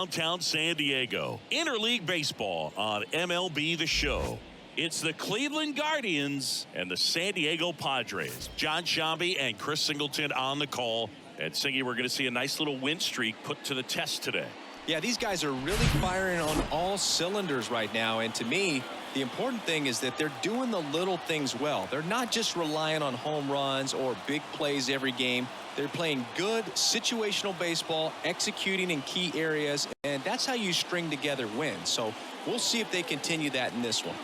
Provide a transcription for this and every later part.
Downtown San Diego. Interleague baseball on MLB The Show. It's the Cleveland Guardians and the San Diego Padres. John Shambi and Chris Singleton on the call. And Singy, we're going to see a nice little win streak put to the test today. Yeah, these guys are really firing on all cylinders right now. And to me, the important thing is that they're doing the little things well. They're not just relying on home runs or big plays every game. They're playing good situational baseball, executing in key areas, and that's how you string together wins. So we'll see if they continue that in this one.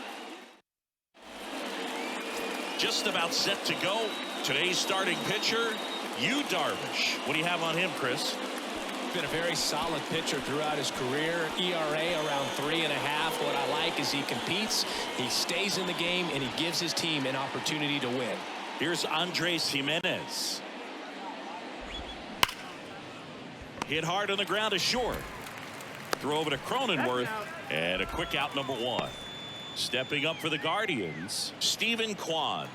Just about set to go. Today's starting pitcher, Yu Darvish. What do you have on him, Chris? Been a very solid pitcher throughout his career. ERA around 3.5. What I like is he competes, he stays in the game, and he gives his team an opportunity to win. Here's Andres Gimenez. Hit hard on the ground to short. Throw over to Cronenworth, and a quick out, number 1. Stepping up for the Guardians, Steven Kwan.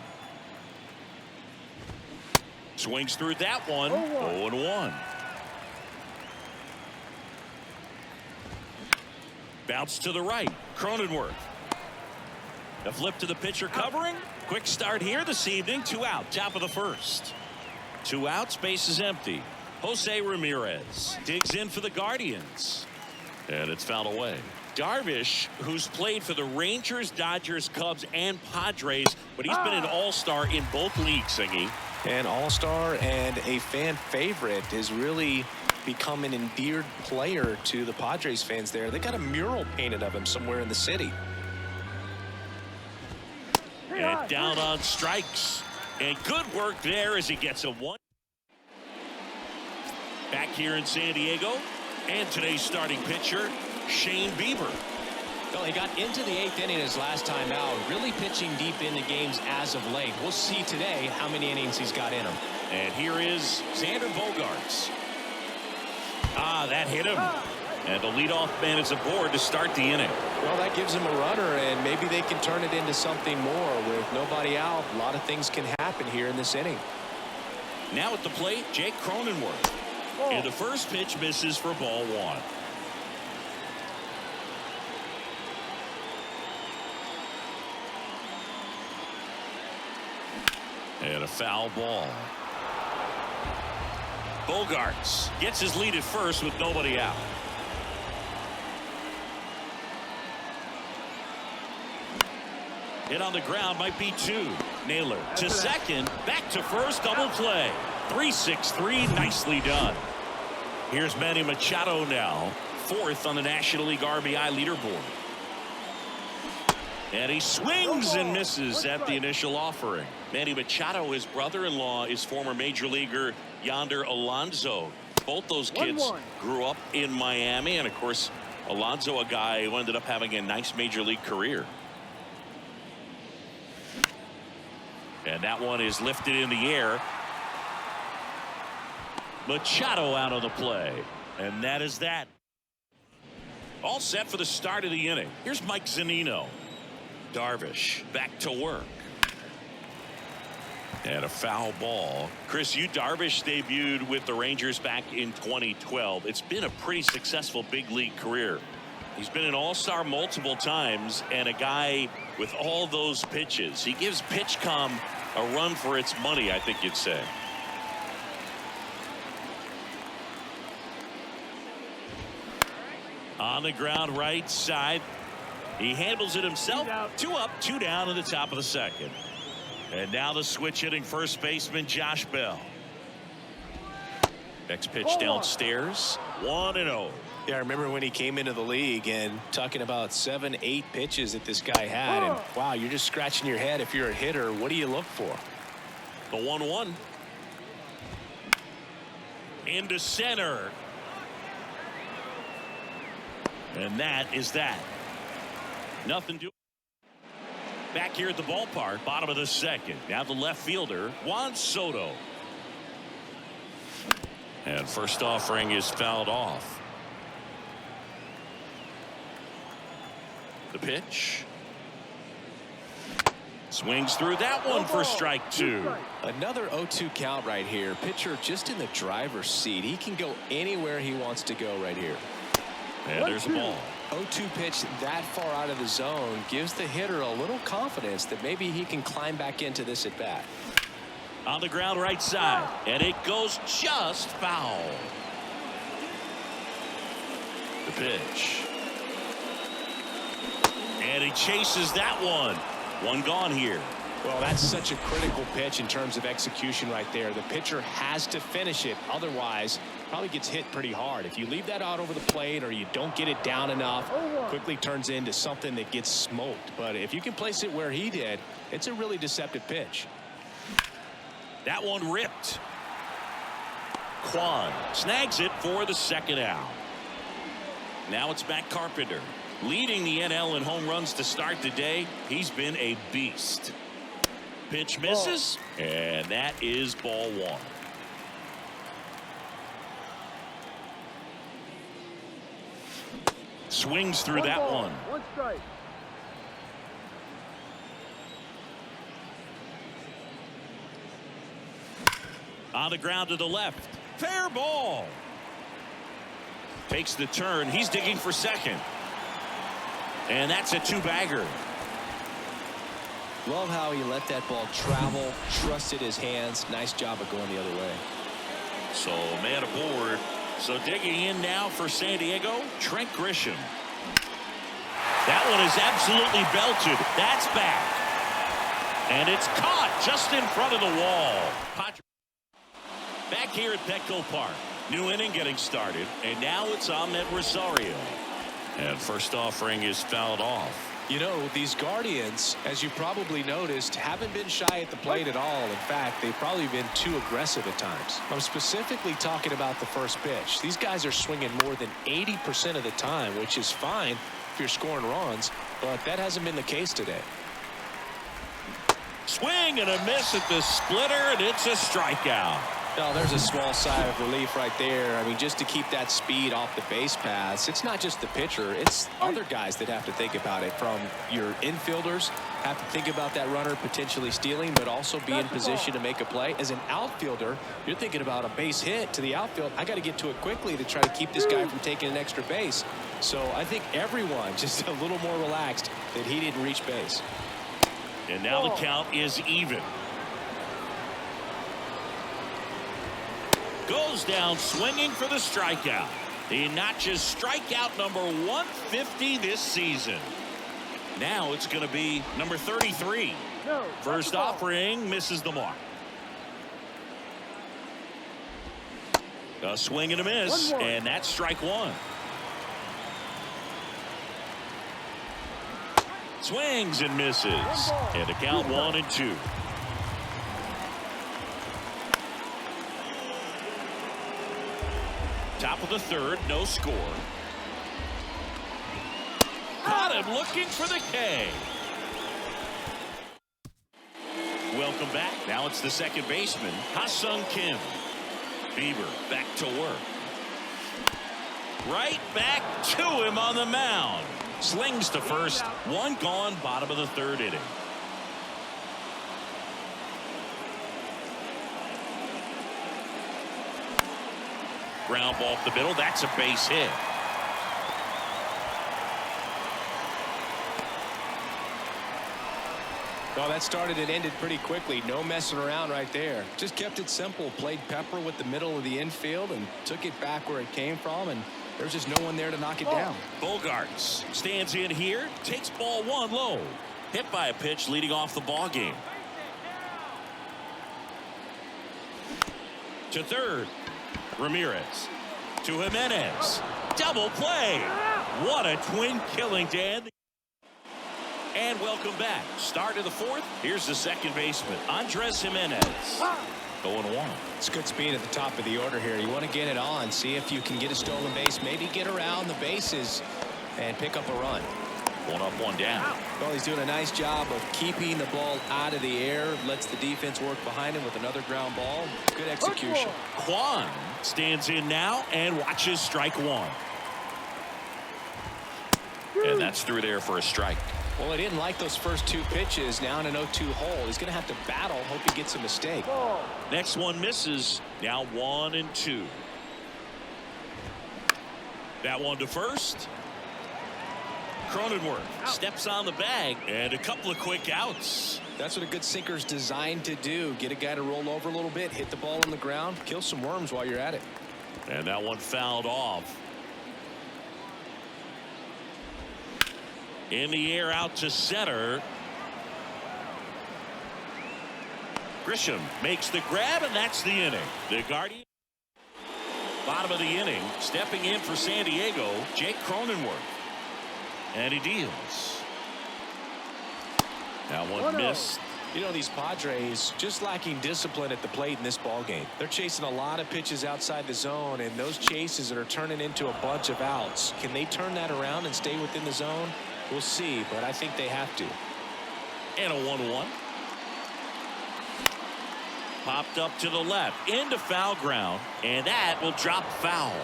Swings through that one. 0-1. Bounce to the right. Cronenworth. The flip to the pitcher covering. Quick start here this evening. 2 out. Top of the first. 2 outs. Base is empty. Jose Ramirez digs in for the Guardians. And it's fouled away. Darvish, who's played for the Rangers, Dodgers, Cubs, and Padres, but he's been an all-star in both leagues, Singy. An all-star and a fan favorite, has really become an endeared player to the Padres fans there. They got a mural painted of him somewhere in the city. And down on strikes. And good work there as he gets a 1. Back here in San Diego, and today's starting pitcher, Shane Bieber. Well, he got into the 8th inning his last time out, really pitching deep into games as of late. We'll see today how many innings he's got in him. And here is Xander Bogaerts. That hit him. And the leadoff man is aboard to start the inning. Well, that gives him a runner, and maybe they can turn it into something more. With nobody out, a lot of things can happen here in this inning. Now at the plate, Jake Cronenworth. And the first pitch misses for ball 1. And a foul ball. Bogaerts gets his lead at first with nobody out. Hit on the ground, might be 2. Naylor to second, back to first, double play. 3-6-3, nicely done. Here's Manny Machado now, 4th on the National League RBI leaderboard. And he swings and misses at the initial offering. Manny Machado, his brother-in-law, is former major leaguer Yonder Alonso. Both those kids grew up in Miami, and of course Alonso, a guy who ended up having a nice major league career. And that one is lifted in the air. Machado out of the play, and that is that. All set for the start of the inning. Here's Mike Zunino. Darvish back to work. And a foul ball. Chris, Yu Darvish debuted with the Rangers back in 2012. It's been a pretty successful big league career. He's been an all-star multiple times, and a guy with all those pitches. He gives PitchCom a run for its money, I think you'd say. On the ground, right side. He handles it himself. 2 up, 2 down in the top of the second. And now the switch hitting first baseman Josh Bell. Next pitch downstairs. 1-0. Yeah, I remember when he came into the league and talking about 7-8 pitches that this guy had. And wow, you're just scratching your head if you're a hitter. What do you look for? The 1-1. Into center. And that is that. Nothing to. Back here at the ballpark, bottom of the second. Now the left fielder, Juan Soto. And first offering is fouled off. The pitch. Swings through that one for strike 2. Another 0-2 count right here. Pitcher just in the driver's seat. He can go anywhere he wants to go right here. And there's the ball. 0-2 pitch that far out of the zone gives the hitter a little confidence that maybe he can climb back into this at bat. On the ground right side, and it goes just foul. The pitch. And he chases that one. One gone here. Well, that's such a critical pitch in terms of execution right there. The pitcher has to finish it. Otherwise, probably gets hit pretty hard. If you leave that out over the plate or you don't get it down enough, quickly turns into something that gets smoked. But if you can place it where he did, it's a really deceptive pitch. That one ripped. Juan snags it for the second out. Now it's Matt Carpenter, leading the NL in home runs to start the day. He's been a beast. Pitch misses, and that is ball one. Swings through that one. One strike. On the ground to the left. Fair ball. Takes the turn. He's digging for second. And that's a two-bagger. Love how he let that ball travel, trusted his hands. Nice job of going the other way. So man aboard. So digging in now for San Diego, Trent Grisham. That one is absolutely belted. That's back. And it's caught just in front of the wall. Back here at Petco Park. New inning getting started. And now it's Ahmed Rosario. And first offering is fouled off. You know, these Guardians, as you probably noticed, haven't been shy at the plate at all. In fact, they've probably been too aggressive at times. I'm specifically talking about the first pitch. These guys are swinging more than 80% of the time, which is fine if you're scoring runs, but that hasn't been the case today. Swing and a miss at the splitter, and it's a strikeout. Oh, there's a small sigh of relief right there. I mean, just to keep that speed off the base paths. It's not just the pitcher. It's other guys that have to think about it. From your infielders have to think about that runner potentially stealing, but also be in position to make a play. As an outfielder, you're thinking about a base hit to the outfield. I got to get to it quickly to try to keep this guy from taking an extra base. So I think everyone just a little more relaxed that he didn't reach base. And now the count is even. Goes down swinging for the strikeout. He notches strikeout number 150 this season. Now it's going to be number 33. First offering misses the mark. A swing and a miss, and that's strike one. Swings and misses, and a count 1-2. Top of the third, no score. Caught him looking for the K. Welcome back. Now it's the second baseman, Ha-Seong Kim. Bieber back to work. Right back to him on the mound. Slings to first. One gone, bottom of the third inning. Ground ball up the middle. That's a base hit. Well, that started and ended pretty quickly. No messing around right there. Just kept it simple. Played pepper with the middle of the infield and took it back where it came from. And there's just no one there to knock it down. Bogaerts stands in here. Takes ball one low. Hit by a pitch leading off the ball game. To third. Ramirez to Jimenez. Double play. What a twin killing, Dan. And welcome back. Start of the fourth. Here's the second baseman, Andres Jimenez. 0-1. It's good speed at the top of the order here. You want to get it on. See if you can get a stolen base. Maybe get around the bases and pick up a run. One up, one down. Well, he's doing a nice job of keeping the ball out of the air. Lets the defense work behind him with another ground ball. Good execution. Juan stands in now and watches strike one. And that's through there for a strike. Well, he didn't like those first two pitches. Now in an 0-2 hole. He's going to have to battle. Hope he gets a mistake. Next one misses. Now 1-2. That one to first. Cronenworth steps on the bag, and a couple of quick outs. That's what a good sinker's designed to do. Get a guy to roll over a little bit, hit the ball on the ground, kill some worms while you're at it. And that one fouled off. In the air out to center. Grisham makes the grab, and that's the inning. The Guardian. Bottom of the inning, stepping in for San Diego, Jake Cronenworth. And he deals. That one missed. You know, these Padres just lacking discipline at the plate in this ball game. They're chasing a lot of pitches outside the zone, and those chases that are turning into a bunch of outs. Can they turn that around and stay within the zone? We'll see, but I think they have to. And a 1-1. Popped up to the left into foul ground, and that will drop foul.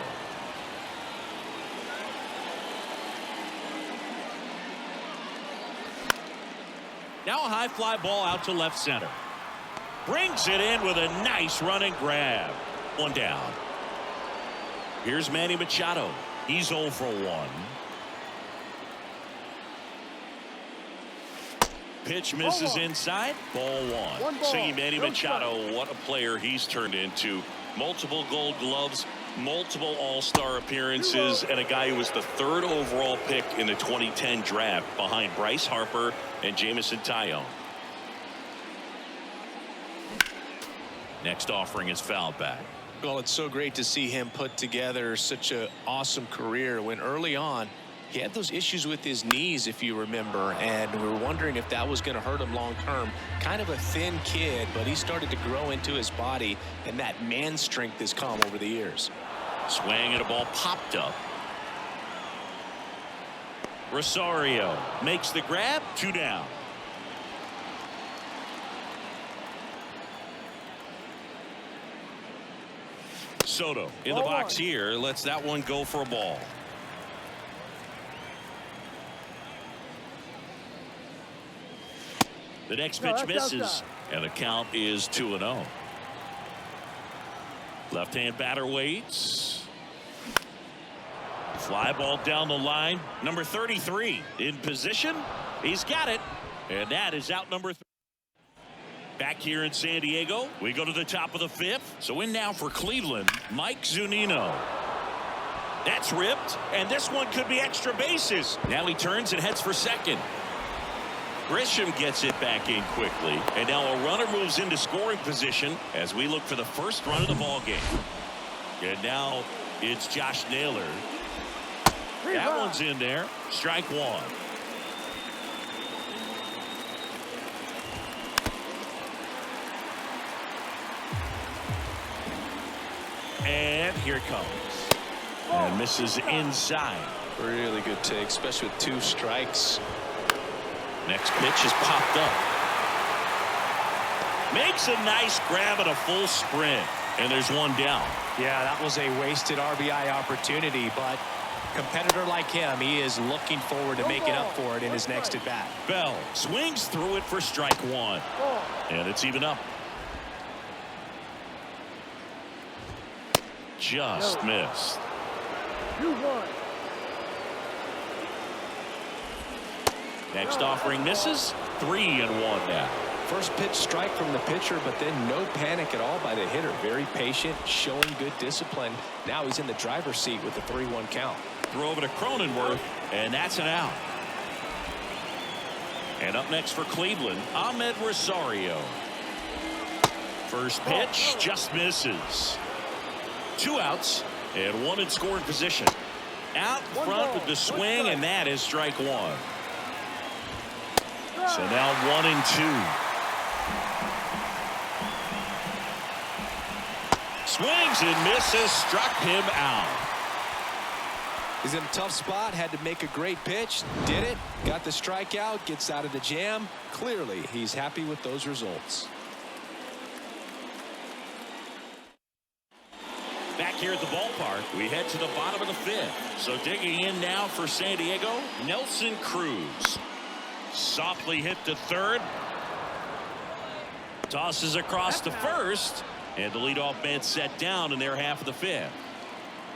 Now a high fly ball out to left center. Brings it in with a nice running grab. One down. Here's Manny Machado. He's 0 for 1. Pitch misses inside. Ball one. See, Manny Machado, what a player he's turned into. Multiple Gold Gloves, multiple All-Star appearances, and a guy who was the 3rd overall pick in the 2010 draft behind Bryce Harper and Jameson Taillon. Next offering is fouled back. Well, it's so great to see him put together such an awesome career when early on he had those issues with his knees, if you remember, and we were wondering if that was going to hurt him long term. Kind of a thin kid, but he started to grow into his body, and that man strength has come over the years. Swing and a ball popped up. Rosario makes the grab. 2 down. Soto in the box here. Lets that one go for a ball. The next pitch misses, and the count is 2-0. Left-hand batter waits. Fly ball down the line. Number 33 in position. He's got it, and that is out number 3. Back here in San Diego, we go to the top of the 5th. So in now for Cleveland, Mike Zunino. That's ripped, and this one could be extra bases. Now he turns and heads for second. Grisham gets it back in quickly, and now a runner moves into scoring position as we look for the first run of the ball game. And now it's Josh Naylor. That one's in there. Strike 1. And here it comes. And misses inside. Really good take, especially with 2 strikes. Next pitch is popped up. Makes a nice grab and a full sprint. And there's 1 down. Yeah, that was a wasted RBI opportunity, but competitor like him, he is looking forward to making up for it in his next at bat. Bell swings through it for strike 1. And it's even up. Just missed. 2-1. Next offering misses. 3-1 now. First pitch strike from the pitcher, but then no panic at all by the hitter. Very patient, showing good discipline. Now he's in the driver's seat with the 3-1 count. Throw over to Cronenworth, and that's an out. And up next for Cleveland, Ahmed Rosario. First pitch just misses. 2 outs and 1 in scoring position. Out front with the swing, and that is strike 1. So now 1-2. Swings and misses, struck him out. He's in a tough spot, had to make a great pitch, did it, got the strikeout, gets out of the jam. Clearly, he's happy with those results. Back here at the ballpark, we head to the bottom of the 5th. So digging in now for San Diego, Nelson Cruz. Softly hit to third. Tosses across to first. And the leadoff man set down in their half of the 5th.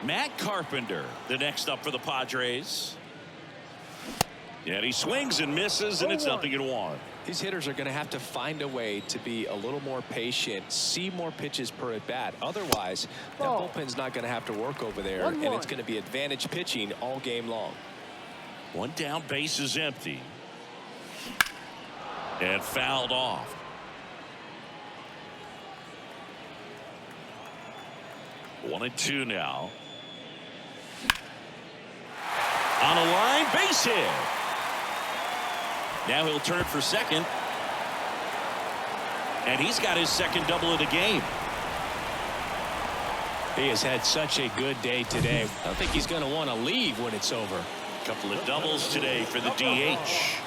Matt Carpenter, the next up for the Padres. And he swings and misses, and it's 0-1. These hitters are going to have to find a way to be a little more patient, see more pitches per at bat. Otherwise, that bullpen's not going to have to work over there, and it's going to be advantage pitching all game long. One down, base is empty. And fouled off. One and two now. On a line, base hit. Now he'll turn for second. And he's got his second double of the game. He has had such a good day today. I don't think he's going to want to leave when it's over. A couple of doubles today for the DH.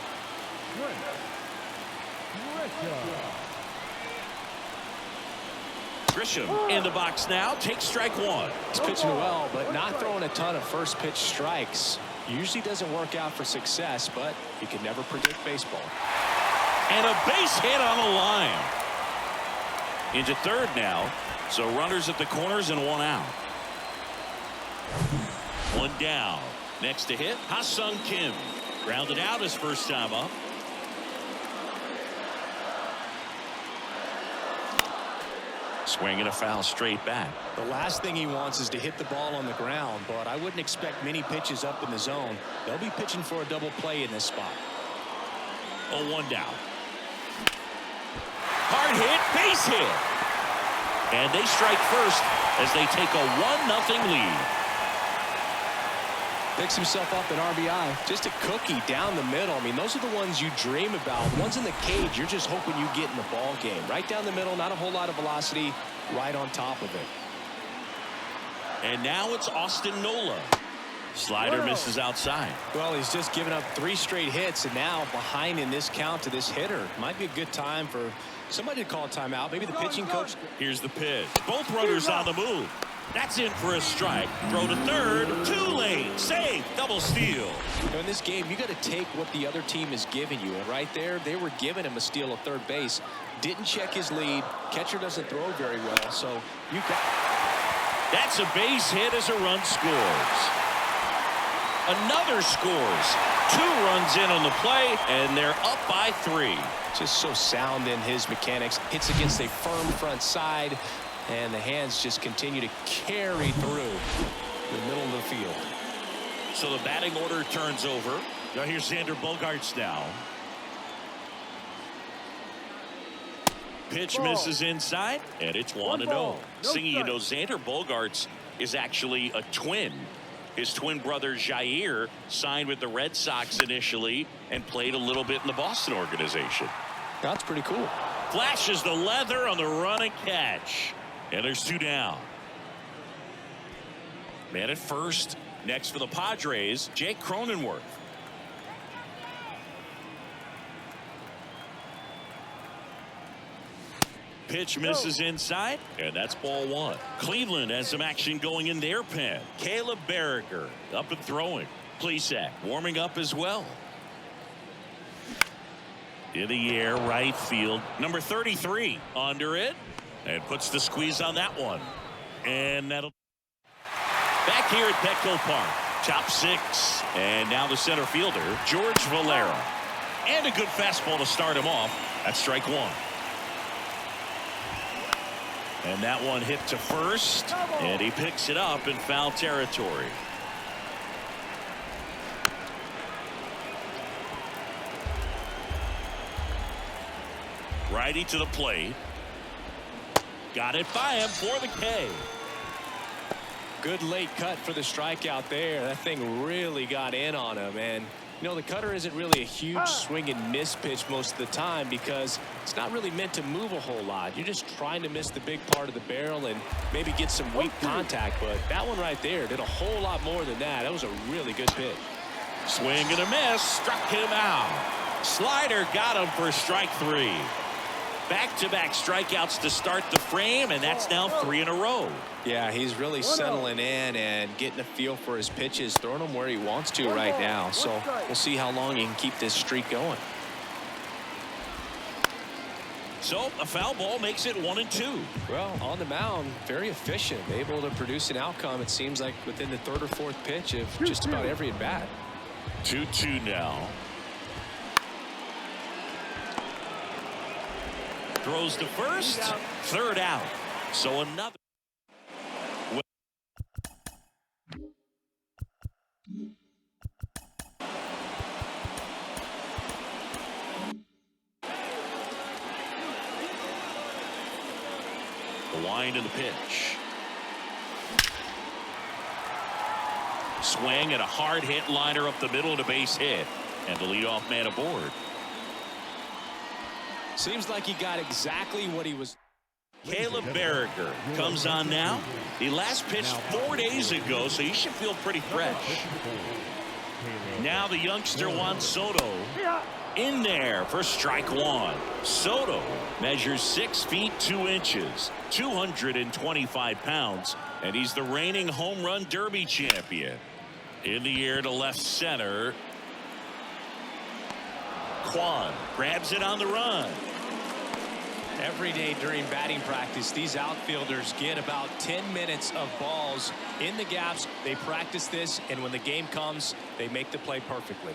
Grisham in the box now. Takes strike one. He's pitching well, but not throwing a ton of first pitch strikes. Usually doesn't work out for success, but you can never predict baseball. And a base hit on the line. Into third now. So runners at the corners and one out. One down. Next to hit, Ha-Seong Kim. Grounded out his first time up. Swing and a foul straight back. The last thing he wants is to hit the ball on the ground, but I wouldn't expect many pitches up in the zone. They'll be pitching for a double play in this spot. 0-1 down. Hard hit, base hit. And they strike first as they take a 1-0 lead. Picks himself up an RBI. Just a cookie down the middle. I mean, those are the ones you dream about. The ones in the cage, you're just hoping you get in the ball game. Right down the middle, not a whole lot of velocity, right on top of it. And now it's Austin Nola. Slider misses outside. Well, he's just given up 3 straight hits, and now behind in this count to this hitter. Might be a good time for somebody to call a timeout. Maybe the pitching coach. Here's the pitch. Both runners on the move. That's in for a strike. Throw to third. Too late. Save. Double steal. In this game, you got to take what the other team is giving you. And right there, they were giving him a steal at third base. Didn't check his lead. Catcher doesn't throw very well. So you got. That's a base hit as a run scores. Another scores. 2 runs in on the play, and they're up by 3. Just so sound in his mechanics. Hits against a firm front side. And the hands just continue to carry through the middle of the field. So the batting order turns over. Now here's Xander Bogaerts now. Pitch misses inside, and it's 1-0. Singing, you know, Xander Bogaerts is actually a twin. His twin brother Jair signed with the Red Sox initially and played a little bit in the Boston organization. That's pretty cool. Flashes the leather on the run and catch. And there's 2 down. Man at first. Next for the Padres, Jake Cronenworth. Pitch misses inside, and that's ball 1. Cleveland has some action going in their pen. Caleb Berriger up and throwing. Plesac warming up as well. In the air, right field. Number 33 under it. And puts the squeeze on that one. And that'll. Back here at Petco Park. Top 6. And now the center fielder, George Valera. And a good fastball to start him off. That's strike 1. And that one hit to first. And he picks it up in foul territory. Righty to the plate. Got it by him for the K. Good late cut for the strikeout there. That thing really got in on him. And, you know, the cutter isn't really a huge swing and miss pitch most of the time because it's not really meant to move a whole lot. You're just trying to miss the big part of the barrel and maybe get some weak contact. But that one right there did a whole lot more than that. That was a really good pitch. Swing and a miss. Struck him out. Slider got him for strike 3. Back-to-back strikeouts to start the frame, and that's now 3 in a row. Yeah, he's really settling in and getting a feel for his pitches, throwing them where he wants to right now. So we'll see how long he can keep this streak going. So a foul ball makes it 1-2. Well, on the mound, very efficient, able to produce an outcome, it seems like, within the third or fourth pitch of just about every at bat. 2-2 now. Throws to first, third out. So another. The wind and the pitch. Swing and a hard hit liner up the middle and a base hit. And the leadoff man aboard. Seems like he got exactly what he was. Caleb Berriger comes on now. He last pitched 4 days ago, so he should feel pretty fresh. Now the youngster Juan Soto in there for strike one. Soto measures 6 feet 2 inches, 225 pounds, and he's the reigning home run derby champion. In the air to left center. Quan grabs it on the run. Every day during batting practice, these outfielders get about 10 minutes of balls in the gaps. They practice this, and when the game comes, they make the play perfectly.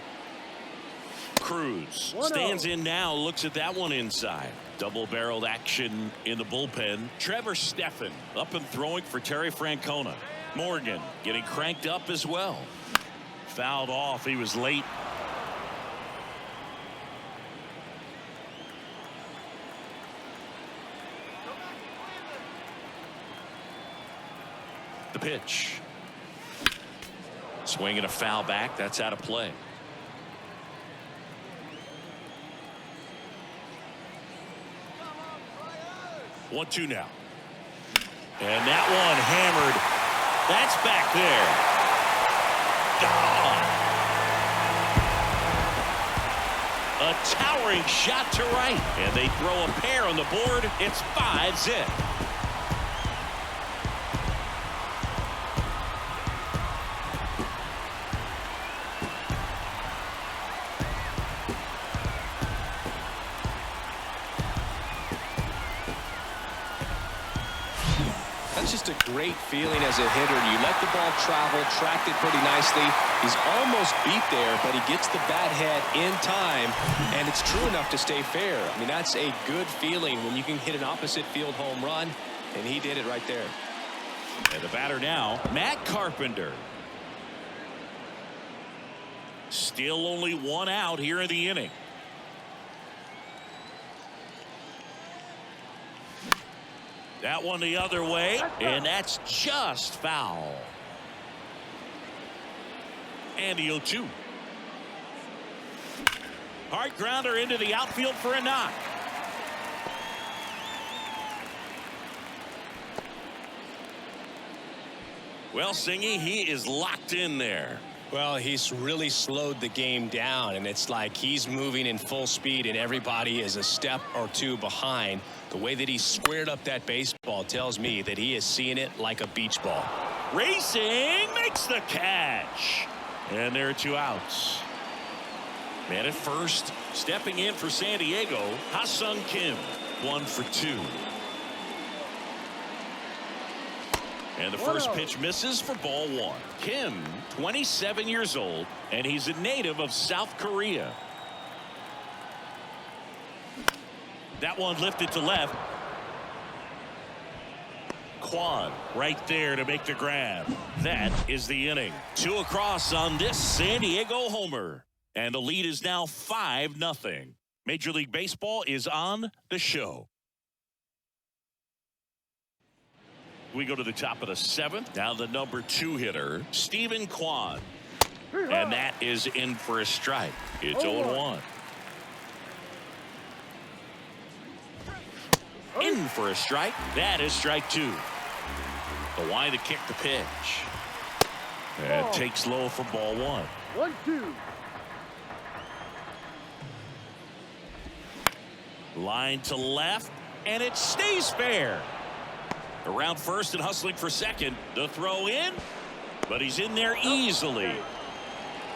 Cruz stands in now, looks at that one inside. Double-barreled action in the bullpen. Trevor Stephan up and throwing for Terry Francona. Morgan getting cranked up as well. Fouled off. He was late. The pitch. Swing and a foul back. That's out of play. One, two now. And that one hammered. That's back there. Gone. A towering shot to right. And they throw a pair on the board. It's 5-zip. That's just a great feeling as a hitter. You let the ball travel, tracked it pretty nicely. He's almost beat there, but he gets the bat head in time, and it's true enough to stay fair. I mean, that's a good feeling when you can hit an opposite field home run, and he did it right there. And the batter now, Matt Carpenter. Still only one out here in the inning. That one the other way, and that's just foul. And the 0-2. Hard grounder into the outfield for a knock. Well, Singy, he is locked in there. Well, he's really slowed the game down, and it's like he's moving in full speed and everybody is a step or two behind. The way that he squared up that baseball tells me that he is seeing it like a beach ball. Racing, makes the catch. And there are 2 outs. Man at first, stepping in for San Diego, Ha-Seong Kim, 1 for 2. And the first pitch misses for ball 1. Kim, 27 years old, and he's a native of South Korea. That one lifted to left. Quan right there to make the grab. That is the inning. 2 across on this San Diego homer. And the lead is now 5-0. Major League Baseball is on the show. We go to the top of the 7th. Now the number 2 hitter, Steven Kwan. And that is in for a strike. It's 0-1. In for a strike. That is strike 2. The wind to kick the pitch. And takes low for ball 1. 1-2. Line to left, and it stays fair. Around first and hustling for second. The throw in, but he's in there easily.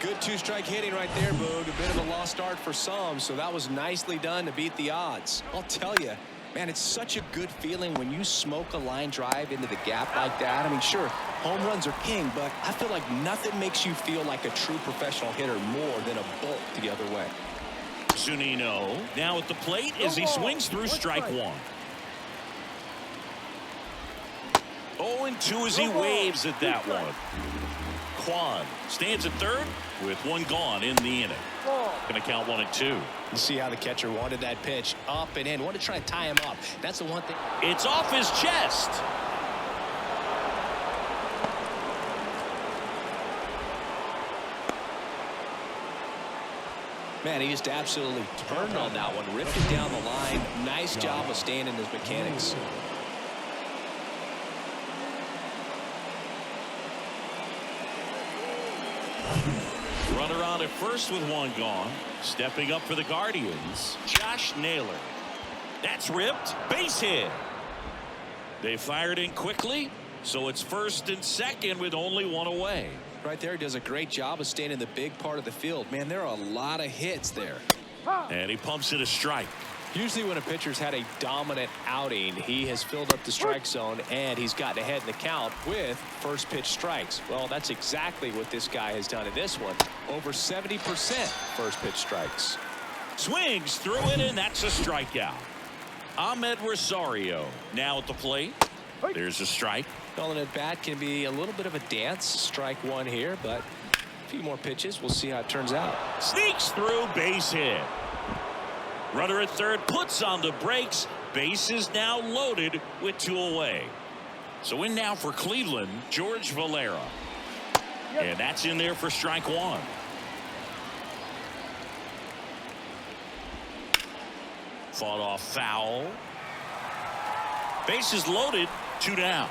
Good two-strike hitting right there, Boog. A bit of a lost start for some, so that was nicely done to beat the odds. I'll tell you, man, it's such a good feeling when you smoke a line drive into the gap like that. I mean, sure, home runs are king, but I feel like nothing makes you feel like a true professional hitter more than a bolt the other way. Zunino now at the plate as he swings through strike one. 0-2 as he waves at that one. Juan stands at third with one gone in the inning. Going to count 1-2. You see how the catcher wanted that pitch up and in. Wanted to try to tie him up. That's the one thing. It's off his chest. Man, he just absolutely turned on that one. Ripped it down the line. Nice job of staying in his mechanics. Runner on at first with one gone. Stepping up for the Guardians, Josh Naylor. That's ripped. Base hit. They fired in quickly, so it's first and second with only one away. Right there, he does a great job of staying in the big part of the field. Man, there are a lot of hits there. And he pumps it a strike. Usually when a pitcher's had a dominant outing, he has filled up the strike zone and he's gotten ahead in the count with first pitch strikes. Well, that's exactly what this guy has done in this one. Over 70% first pitch strikes. Swings through it, and that's a strikeout. Ahmed Rosario now at the plate. There's a strike. Calling at bat can be a little bit of a dance. Strike one here, but a few more pitches. We'll see how it turns out. Sneaks through, base hit. Runner at third puts on the brakes. Base is now loaded with two away. So in now for Cleveland, George Valera. And that's in there for strike one. Fought off foul. Base is loaded, two down.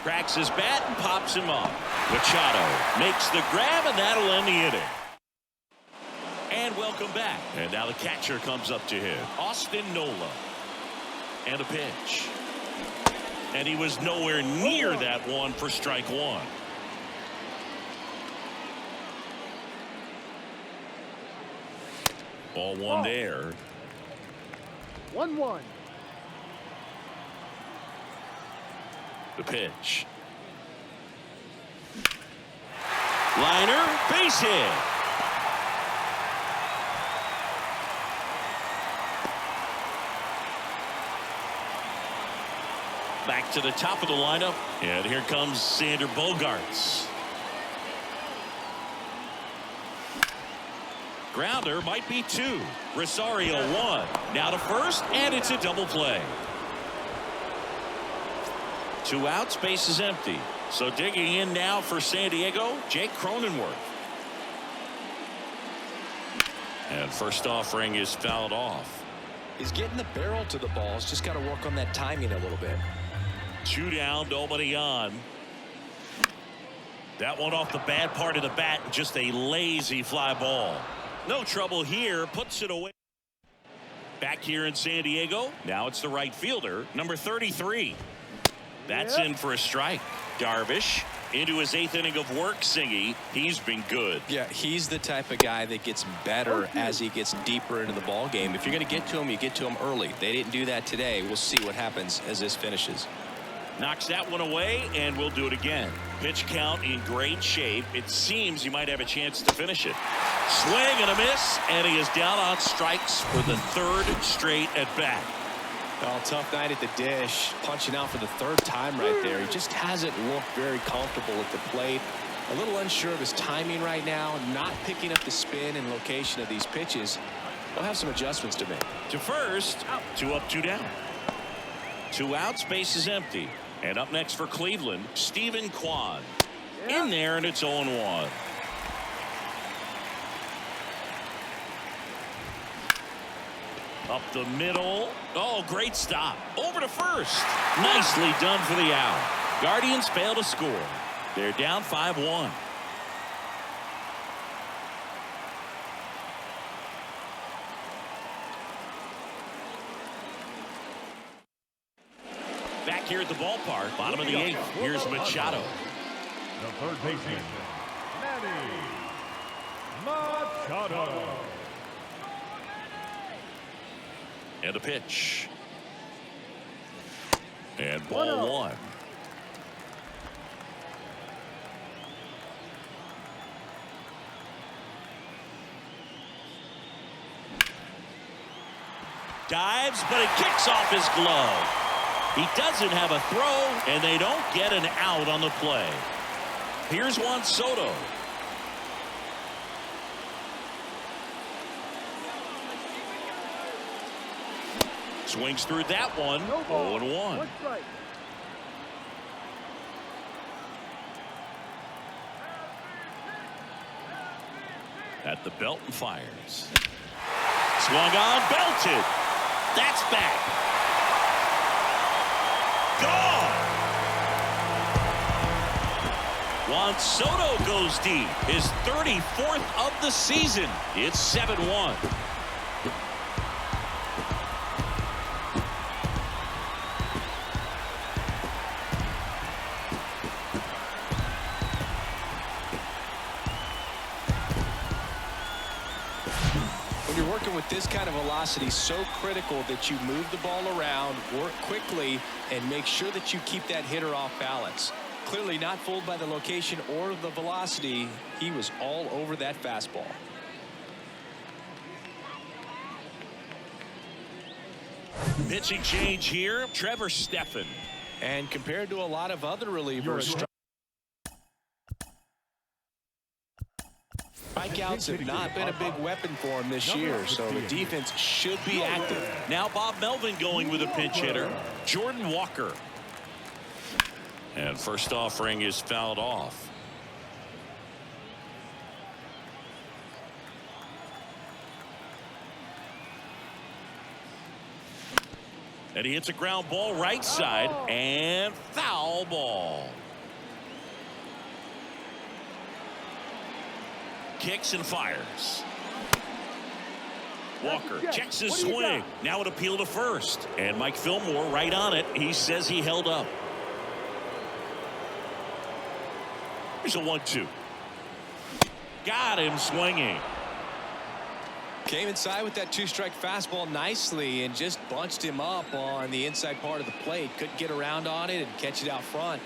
Cracks his bat and pops him up. Machado makes the grab, and that'll end the inning. And welcome back. And now the catcher comes up to him, Austin Nola. And a pitch. And he was nowhere near that one for strike one. Ball one there. 1-1. The pitch. Liner, base hit. Back to the top of the lineup, and here comes Xander Bogaerts. Grounder might be two. Rosario one. Now to first, and it's a double play. Two outs, base is empty. So digging in now for San Diego, Jake Cronenworth. And first offering is fouled off. He's getting the barrel to the balls. Just got to work on that timing a little bit. Two down, nobody on. That one off the bad part of the bat, just a lazy fly ball. No trouble here, puts it away. Back here in San Diego, now it's the right fielder, number 33. That's in for a strike. Darvish into his eighth inning of work. Singy, he's been good. Yeah, he's the type of guy that gets better as he gets deeper into the ball game. If you're going to get to him, you get to him early. They didn't do that today. We'll see what happens as this finishes. Knocks that one away, and we'll do it again. Pitch count in great shape. It seems he might have a chance to finish it. Swing and a miss, and he is down on strikes for the third straight at bat. Well, tough night at the dish. Punching out for the third time right there. He just hasn't looked very comfortable at the plate. A little unsure of his timing right now. Not picking up the spin and location of these pitches. He'll have some adjustments to make. To first, two up, two down. Two outs, base is empty. And up next for Cleveland, Steven Kwan. In there, and it's 0-1. Up the middle. Oh, great stop. Over to first. Nicely done for the out. Guardians fail to score. They're down 5-1. Back here at the ballpark, bottom of the eighth. Here's Machado. The third baseman, And a pitch. And ball one. Dives, but it kicks off his glove. He doesn't have a throw, and they don't get an out on the play. Here's Juan Soto. Swings through that one. 0-1. At the belt and fires. Swung on, belted. That's back. Gone. Juan Soto goes deep. His 34th of the season. It's 7-1. You're working with this kind of velocity, so critical that you move the ball around, work quickly, and make sure that you keep that hitter off balance. Clearly not fooled by the location or the velocity. He was all over that fastball. Pitching change here, Trevor Stephan. And compared to a lot of other relievers, strikeouts have not been a big weapon for him this year, so the defense should be active. Now Bob Melvin going with a pinch hitter, Jordan Walker. And first offering is fouled off. And he hits a ground ball right side, and foul ball. Kicks and fires. Walker checks his swing. Now an appeal to first. And Mike Fillmore right on it. He says he held up. Here's a 1-2. Got him swinging. Came inside with that two-strike fastball nicely and just bunched him up on the inside part of the plate. Couldn't get around on it and catch it out front.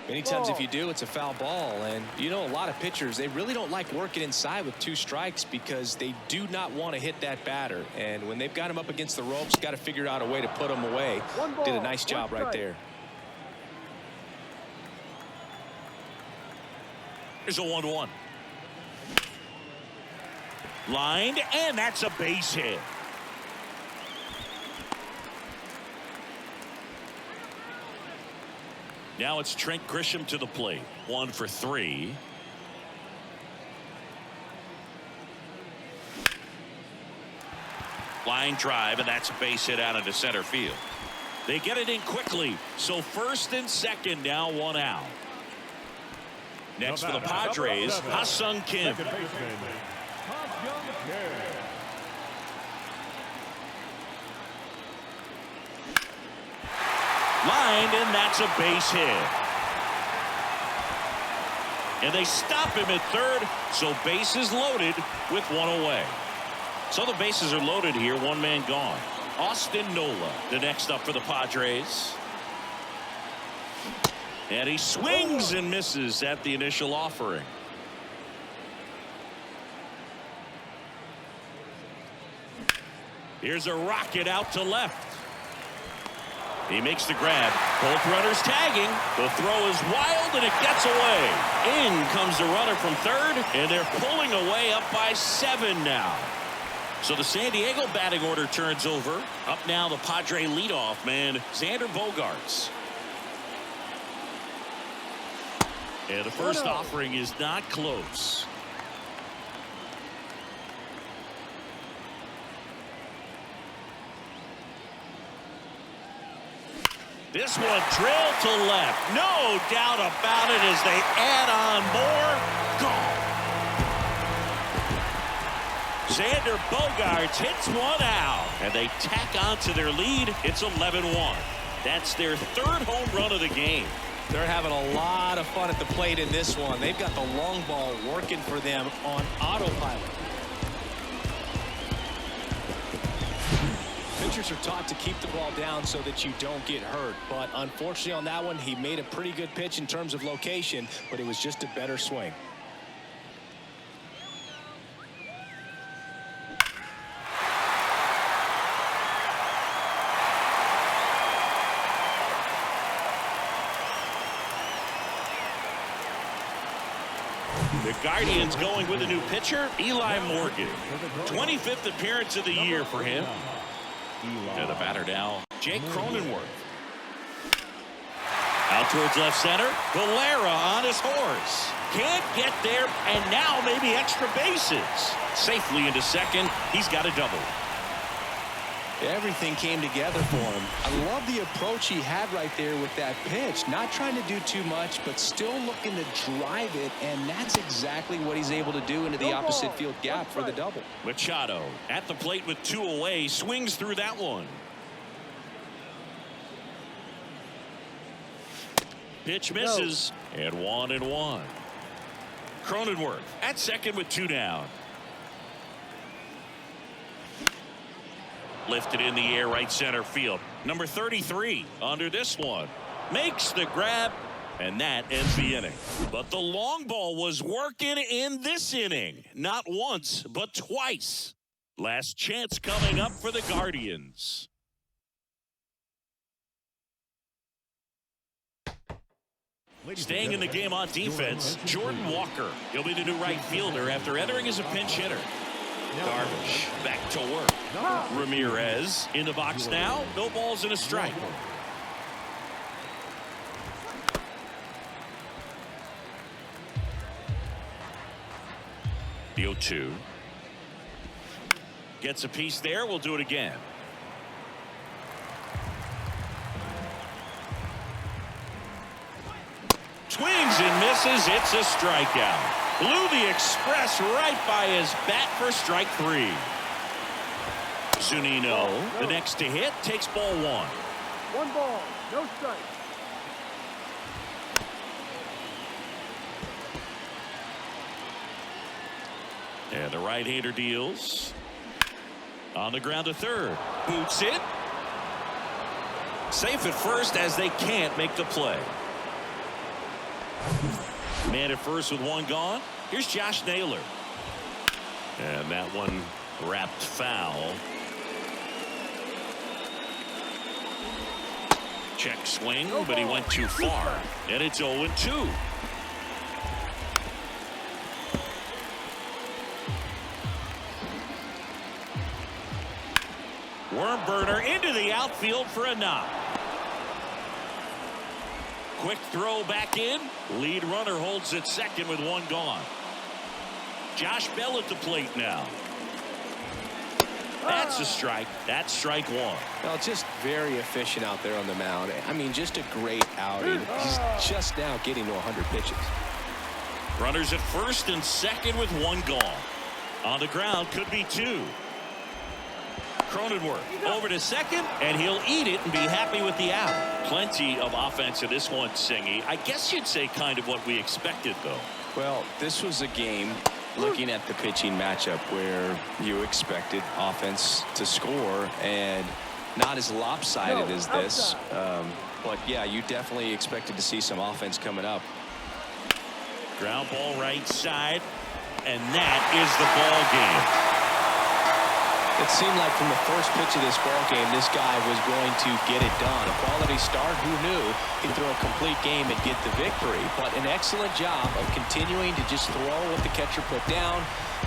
Many times if you do, it's a foul ball. And you know, a lot of pitchers, they really don't like working inside with two strikes because they do not want to hit that batter. And when they've got him up against the ropes, got to figure out a way to put him away. Did a nice job right there. Here's a 1-1. Lined, and that's a base hit. Now it's Trent Grisham to the plate. 1 for 3. Line drive, and that's a base hit out into center field. They get it in quickly, so first and second, now 1 out. Next for the Padres, Ha-Seong Kim. Lined, and that's a base hit. And they stop him at third, so bases loaded with 1 away. So the bases are loaded here, 1 man gone. Austin Nola, the next up for the Padres. And he swings and misses at the initial offering. Here's a rocket out to left. He makes the grab. Both runners tagging. The throw is wild, and it gets away. In comes the runner from third, and they're pulling away up by 7 now. So the San Diego batting order turns over. Up now the Padre leadoff man, Xander Bogaerts. And the first offering is not close. This one drilled to left. No doubt about it as they add on more. Gone. Xander Bogaerts hits 1 out. And they tack on to their lead. It's 11-1. That's their 3rd home run of the game. They're having a lot of fun at the plate in this one. They've got the long ball working for them on autopilot. Pitchers are taught to keep the ball down so that you don't get hurt. But unfortunately on that one, he made a pretty good pitch in terms of location, but it was just a better swing. The Guardians going with a new pitcher, Eli Morgan. 25th appearance of the year for him. To the batter now, Jake Cronenworth. Out towards left center, Valera on his horse. Can't get there, and now maybe extra bases. Safely into second, he's got a double. Everything came together for him. I love the approach he had right there with that pitch. Not trying to do too much, but still looking to drive it, and that's exactly what he's able to do into the opposite field gap for the double. Machado at the plate with 2 away, swings through that one. Pitch misses, and 1-1. Cronenworth at second with 2 down. Lifted in the air, right center field. Number 33 under this one. Makes the grab, and that ends the inning. But the long ball was working in this inning. Not once, but twice. Last chance coming up for the Guardians. Staying in the game on defense, Jordan Walker. He'll be the new right fielder after entering as a pinch hitter. Darvish back to work. Ramirez in the box now. No balls and a strike. The 0-2. Gets a piece there. We'll do it again. Swings and misses. It's a strikeout. Blew the express right by his bat for strike 3. Zunino, the next to hit, takes ball 1. 1 ball, no strike. And the right-hander deals. On the ground to third. Boots it. Safe at first as they can't make the play. Man at first with 1 gone. Here's Josh Naylor. And that one wrapped foul. Check swing, but he went too far. And it's 0-2. Worm burner into the outfield for a knock. Quick throw back in. Lead runner holds at second with 1 gone. Josh Bell at the plate now. That's a strike. That's strike 1. Well, just very efficient out there on the mound. I mean, just a great outing. He's just now getting to 100 pitches. Runners at first and second with 1 gone. On the ground, could be 2. Cronenworth over to second, and he'll eat it and be happy with the out. Plenty of offense in this one, Singy. I guess you'd say kind of what we expected, though. Well, this was a game, looking at the pitching matchup, where you expected offense to score, and not as lopsided as this. But, yeah, you definitely expected to see some offense coming up. Ground ball right side, and that is the ball game. It seemed like from the first pitch of this ball game, this guy was going to get it done. A quality start. Who knew he'd throw a complete game and get the victory? But an excellent job of continuing to just throw what the catcher put down.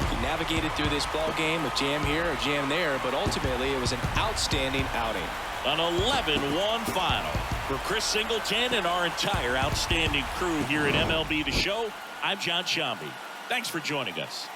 He navigated through this ball game, a jam here, a jam there, but ultimately it was an outstanding outing. An 11-1 final. For Chris Singleton and our entire outstanding crew here at MLB The Show, I'm John Shambi. Thanks for joining us.